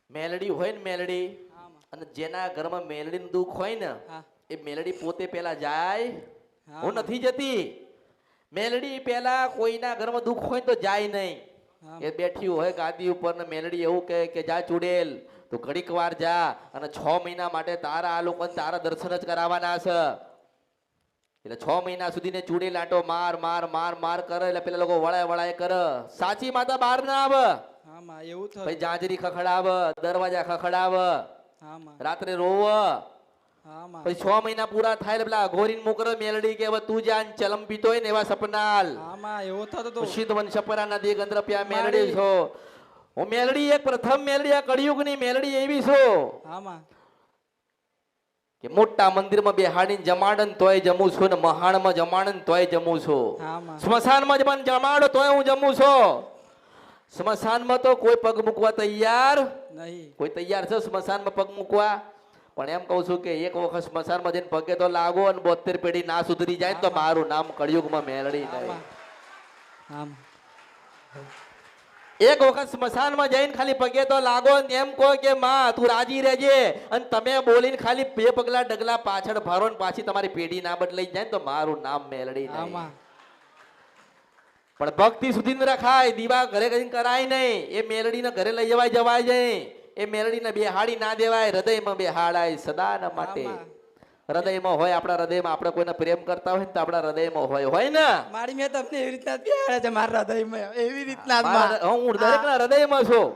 મેલડી હોય ને મેલડી, અને જેના ઘરમાં મેલડીનું દુઃખ હોય ને એ મેલડી પોતે પેલા જાય, હું નથી જતી. મેલડી પેલા કોઈના ઘરમાં દુઃખ હોય ને તો જાય નહીં. એ બેઠી હોય ગાદી ઉપર ને મેલડી એવું કહે કે જા ચુડેલ તું ઘડીક વાર જા, અને 6 મહિના માટે તારા આ લોકોને તારા દર્શન જ કરાવવાના છે. એટલે 6 મહિના સુધી ને ચૂડેલ આંટો માર માર માર માર કરે એટલે પેલા લોકો વળાય વળાય કરે. સાચી માતા બહાર ના આવે. એવું થયું. પછી જાંજરી ખખડાવ, દરવાજા ખખડાવ, રાત્રે રોવ. પછી 6 મહિના પૂરા થાય એટલે પેલા ઘોરીને મોકરે મેલડી કે હવે તું જાન ચલમ પીતો હોય ને એવા સપનાલ. એવું થતું હતું. સિદ્ધવન સપરા નદી ગંદ્ર પ્યા મેલડી છો. હું મેલડી એક પ્રથમ મેલડી આ કળિયુગની મેલડી એવી છો કે મોટા મંદિરમાં બેહાડીને જમાડન તોય જમું છું, ને મહાણમાં જમાડન તોય જમું છું, સ્મશાનમાં જ મને જમાડો તોય હું જમું છું. સ્મશાનમાં તો કોઈ પગ મૂકવા તૈયાર નહીં. કોઈ તૈયાર છે સ્મશાનમાં પગ મૂકવા? પણ એમ કહું છું કે એક વખત સ્મશાનમાં જઈને પગે તો લાગો, અને 72 પેઢી ના સુધરી જાય તો મારું નામ કળિયુગમાં મેલડી નહીં. એક વખત સ્મશાનમાં જઈને ખાલી પગે તો લાગો, એમ કહો કે માં તું રાજી રહેજે, અને તમે બોલીને ખાલી 2 પગલા ડગલા પાછળ ફરો ને પાછી તમારી પેઢી ના બદલાઈ જાય તો મારું નામ મેલડી નહીં. પણ ભક્તિ સુધી ન રખાય, દીવા ઘરે કરીને કરાય નહીં. એ મેલડીને ઘરે લઈ જવાય જાય. એ મેલડીને બેહાડી ના દેવાય, હૃદયમાં બેહાડાય સદાના માટે. હૃદયમાં હોય, આપણા હૃદયમાં આપણે કોઈને પ્રેમ કરતા હોય ને તો આપણા હૃદયમાં હોય ને. મારી મેં તમને એવી રીતના બેહાડે છે મારા હૃદયમાં, એવી રીતના હું દરેકના હૃદયમાં છું.